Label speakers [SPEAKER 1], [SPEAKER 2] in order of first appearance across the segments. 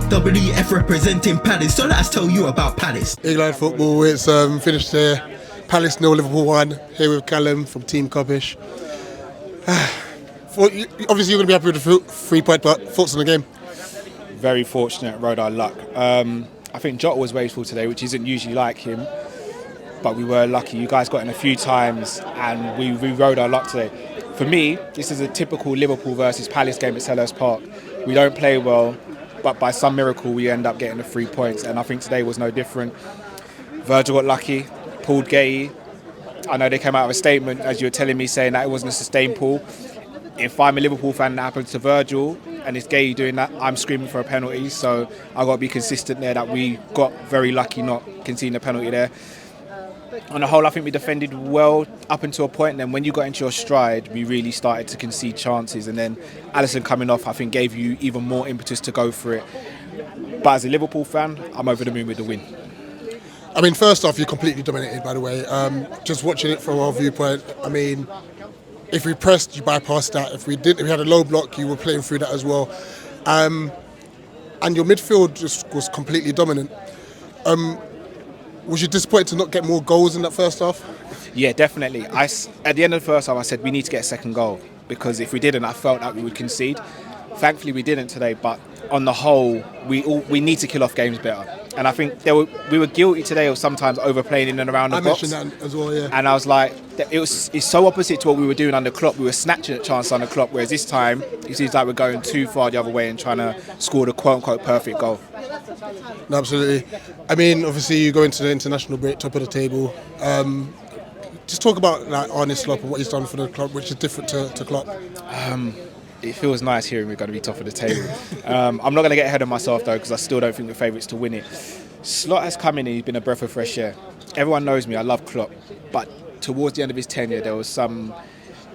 [SPEAKER 1] WF representing Palace, so let's tell you about Palace.
[SPEAKER 2] England football, it's finished here. Palace 0, Liverpool 1. Here with Callum from Team Coppish. Obviously you're going to be happy with the 3 point, but thoughts on the game?
[SPEAKER 3] Very fortunate, rode our luck. I think Jota was wasteful today, which isn't usually like him, but we were lucky. You guys got in a few times and we rode our luck today. For me, this is a typical Liverpool versus Palace game at Selhurst Park. We don't play well, but by some miracle we end up getting the 3 points, and I think today was no different. Virgil got lucky, pulled Gay. I know they came out of a statement, as you were telling me, saying that it wasn't a sustained pull. If I'm a Liverpool fan and that happens to Virgil and it's Gay doing that, I'm screaming for a penalty. So I've got to be consistent there that we got very lucky not conceding a penalty there. On the whole, I think we defended well up until a point, and then when you got into your stride, we really started to concede chances, and then Alisson coming off, I think, gave you even more impetus to go for it. But as a Liverpool fan, I'm over the moon with the win.
[SPEAKER 2] I mean, first off, you're completely dominated, by the way. Just watching it from our viewpoint, I mean, if we pressed, you bypassed that. If we had a low block, you were playing through that as well. And your midfield just was completely dominant. Was you disappointed to not get more goals in that first half?
[SPEAKER 3] Yeah, definitely. At the end of the first half, I said we need to get a second goal, because if we didn't, I felt that we would concede. Thankfully, we didn't today, but on the whole, we need to kill off games better. And I think we were guilty today of sometimes overplaying in and around the box.
[SPEAKER 2] I mentioned that as well, yeah.
[SPEAKER 3] And I was like, it's so opposite to what we were doing under Klopp. We were snatching at chances under Klopp, whereas this time, it seems like we're going too far the other way and trying to score the quote-unquote perfect goal.
[SPEAKER 2] No, absolutely. I mean, obviously, you go into the international break, top of the table. Just talk about like Arne Slot and what he's done for the club, which is different to Klopp.
[SPEAKER 3] It feels nice hearing we're going to be top of the table. I'm not going to get ahead of myself, though, because I still don't think we're favourites to win it. Slot has come in and he's been a breath of fresh air. Everyone knows me, I love Klopp. But towards the end of his tenure, there was some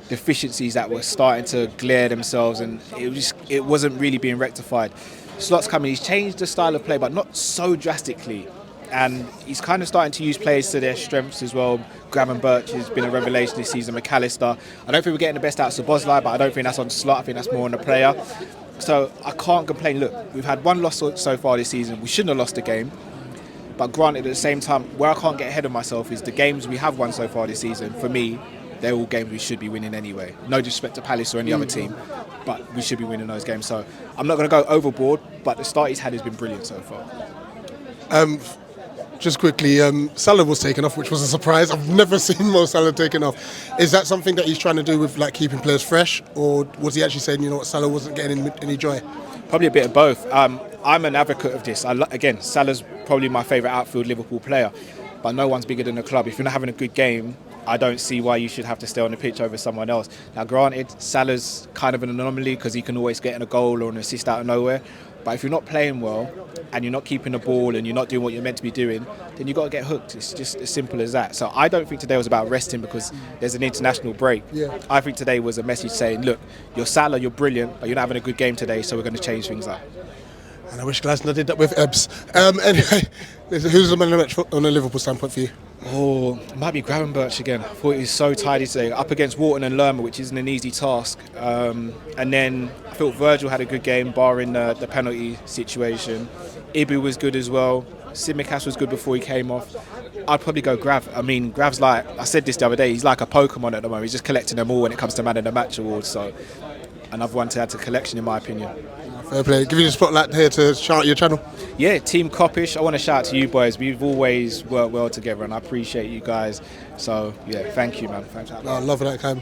[SPEAKER 3] deficiencies that were starting to glare themselves, and it wasn't really being rectified. Slot's come in, he's changed the style of play, but not so drastically. And he's kind of starting to use players to their strengths as well. Graven Birch has been a revelation this season. McAllister. I don't think we're getting the best out of Szoboszlai, but I don't think that's on Slot. I think that's more on the player. So I can't complain. Look, we've had one loss so far this season. We shouldn't have lost the game. But granted, at the same time, where I can't get ahead of myself is the games we have won so far this season. For me, they're all games we should be winning anyway. No disrespect to Palace or any other team, but we should be winning those games. So I'm not going to go overboard, but the start he's had has been brilliant so far.
[SPEAKER 2] Just quickly, Salah was taken off, which was a surprise. I've never seen Mo Salah taken off. Is that something that he's trying to do with like keeping players fresh, or was he actually saying, you know what, Salah wasn't getting any joy?
[SPEAKER 3] Probably a bit of both. I'm an advocate of this. Again, Salah's probably my favourite outfield Liverpool player, but no one's bigger than the club. If you're not having a good game, I don't see why you should have to stay on the pitch over someone else. Now, granted, Salah's kind of an anomaly because he can always get in a goal or an assist out of nowhere. But if you're not playing well and you're not keeping the ball and you're not doing what you're meant to be doing, then you've got to get hooked. It's just as simple as that. So I don't think today was about resting because there's an international break.
[SPEAKER 2] Yeah.
[SPEAKER 3] I think today was a message saying, look, you're Salah, you're brilliant, but you're not having a good game today, so we're going to change things up.
[SPEAKER 2] And I wish Glasner did that with Ebbs. Anyway, who's the man of the match on a Liverpool standpoint for you?
[SPEAKER 3] Oh, it might be Graven Birch again. I thought he was so tidy today, up against Wharton and Lerma, which isn't an easy task. And then I thought Virgil had a good game, barring the penalty situation. Ibu was good as well. Tsimikas was good before he came off. I'd probably go Grav. I mean, Grav's like, I said this the other day, he's like a Pokemon at the moment. He's just collecting them all when it comes to Man of the Match awards. So another one to add to collection, in my opinion.
[SPEAKER 2] Fair play. Give you the spotlight here to shout out your channel.
[SPEAKER 3] Yeah, Team Coppish. I want to shout out to you boys. We've always worked well together, and I appreciate you guys. So yeah, thank you, man. Thanks.
[SPEAKER 2] I love that, Cam.